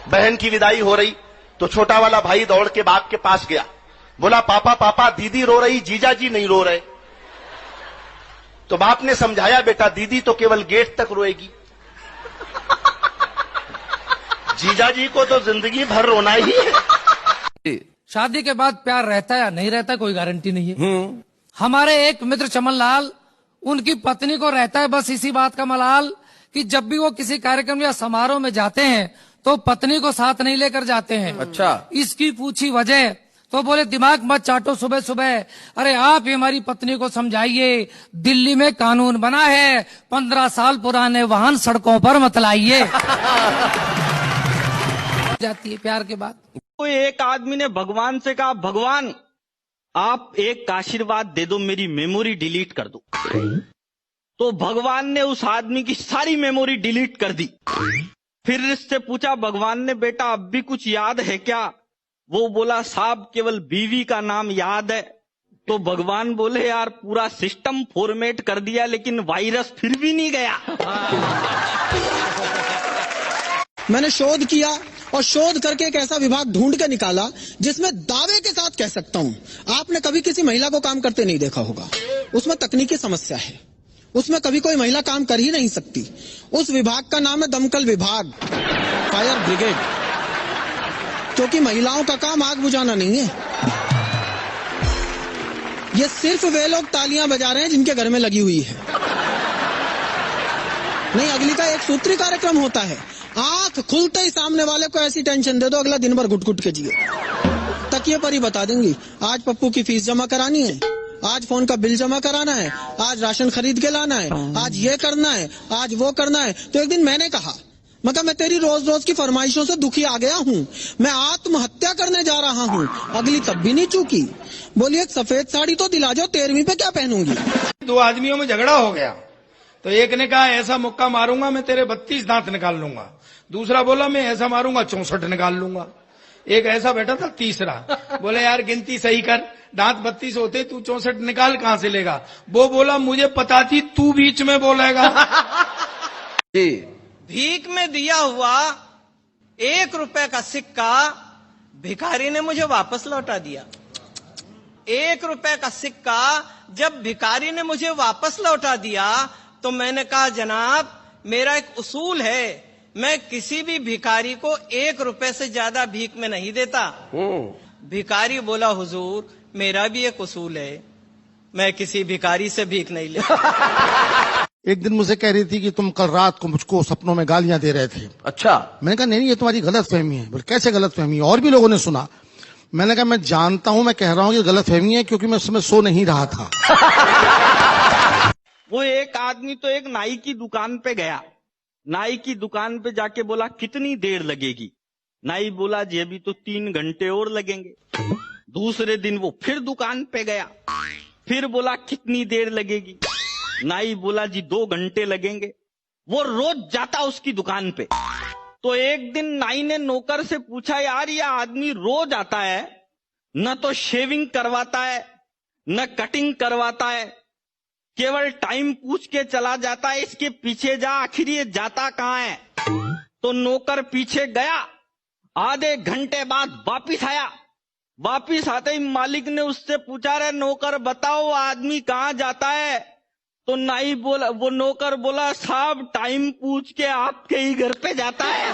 बहन की विदाई हो रही तो छोटा वाला भाई दौड़ के बाप के पास गया, बोला पापा पापा दीदी रो रही, जीजा जी नहीं रो रहे। तो बाप ने समझाया, बेटा दीदी तो केवल गेट तक रोएगी, जीजा जी को तो जिंदगी भर रोना ही है। शादी के बाद प्यार रहता है या नहीं रहता कोई गारंटी नहीं है। हमारे एक मित्र चमन लाल, उनकी पत्नी को रहता है बस इसी बात का मलाल कि जब भी वो किसी कार्यक्रम या समारोह में जाते हैं तो पत्नी को साथ नहीं लेकर जाते हैं। अच्छा, इसकी पूछी वजह तो बोले दिमाग मत चाटो सुबह सुबह, अरे आप ही हमारी पत्नी को समझाइए, दिल्ली में कानून बना है 15 साल पुराने वाहन सड़कों पर मत लाइए। जाती है प्यार के बाद। तो एक आदमी ने भगवान से कहा, भगवान आप एक आशीर्वाद दे दो, मेरी मेमोरी डिलीट कर दो। तो भगवान ने उस आदमी की सारी मेमोरी डिलीट कर दी। फिर इससे पूछा भगवान ने, बेटा अब भी कुछ याद है क्या? वो बोला साहब केवल बीवी का नाम याद है। तो भगवान बोले यार पूरा सिस्टम फॉर्मेट कर दिया लेकिन वायरस फिर भी नहीं गया। मैंने शोध किया और शोध करके एक ऐसा विभाग ढूंढ के निकाला जिसमें दावे के साथ कह सकता हूं, आपने कभी किसी महिला को काम करते नहीं देखा होगा। उसमें तकनीकी समस्या है, उसमें कभी कोई महिला काम कर ही नहीं सकती। उस विभाग का नाम है दमकल विभाग, फायर ब्रिगेड, क्योंकि महिलाओं का काम आग बुझाना नहीं है। ये सिर्फ वे लोग तालियां बजा रहे हैं जिनके घर में लगी हुई है। नहीं, अगली का एक सूत्री कार्यक्रम होता है, आंख खुलते ही सामने वाले को ऐसी टेंशन दे दो अगला दिन भर घुट घुट के जिए। तकिए पर ही बता देंगी, आज पप्पू की फीस जमा करानी है, आज फोन का बिल जमा कराना है, आज राशन खरीद के लाना है, आज ये करना है, आज वो करना है। तो एक दिन मैंने कहा, मैं तेरी रोज रोज की फरमाइशों से दुखी आ गया हूँ, मैं आत्महत्या करने जा रहा हूँ। अगली तब भी नहीं चूकी, बोली एक सफेद साड़ी तो दिला जाओ, 13वीं पे क्या पहनूंगी। दो आदमियों में झगड़ा हो गया तो एक ने कहा ऐसा मुक्का मारूंगा मैं तेरे 32 दांत निकाल लूंगा, दूसरा बोला मैं ऐसा मारूंगा 64 निकाल लूंगा। एक ऐसा बैठा था तीसरा, बोले यार गिनती सही कर, दांत 32 होते तू 64 निकाल कहां से लेगा? वो बोला मुझे पता थी तू बीच में बोलेगा। भीख में दिया हुआ 1 रुपए का सिक्का भिखारी ने मुझे वापस लौटा दिया। 1 रुपए का सिक्का जब भिखारी ने मुझे वापस लौटा दिया तो मैंने कहा जनाब मेरा एक उसूल है, मैं किसी भी भिखारी को 1 रुपए से ज्यादा भीख में नहीं देता। भिखारी बोला हुजूर मेरा भी एक उसूल है, मैं किसी भिखारी से भीख नहीं लेता। एक दिन मुझे कह रही थी कि तुम कल रात को मुझको सपनों में गालियां दे रहे थे। अच्छा, मैंने कहा नहीं ये तुम्हारी गलत फहमी है। बोले कैसे गलत फहमी है? और भी लोगों ने सुना। मैंने कहा मैं जानता हूं, मैं कह रहा हूं कि गलत फहमी है क्योंकि मैं उस समय सो नहीं रहा था। वो एक आदमी तो एक नाई की दुकान पे गया, नाई की दुकान पे जाके बोला कितनी देर लगेगी? नाई बोला जी अभी तो 3 घंटे और लगेंगे। दूसरे दिन वो फिर दुकान पे गया, फिर बोला कितनी देर लगेगी? नाई बोला जी 2 घंटे लगेंगे। वो रोज जाता उसकी दुकान पे। तो एक दिन नाई ने नौकर से पूछा यार ये आदमी रोज आता है, न तो शेविंग करवाता है न कटिंग करवाता है, केवल टाइम पूछ के चला जाता है, इसके पीछे जा आखिर ये जाता कहां है? तो नौकर पीछे गया, आधे घंटे बाद वापिस आया। वापिस आते ही मालिक ने उससे पूछा रे नौकर बताओ आदमी कहां जाता है? तो नाई बोला, वो नौकर बोला साहब टाइम पूछ के आपके ही घर पे जाता है।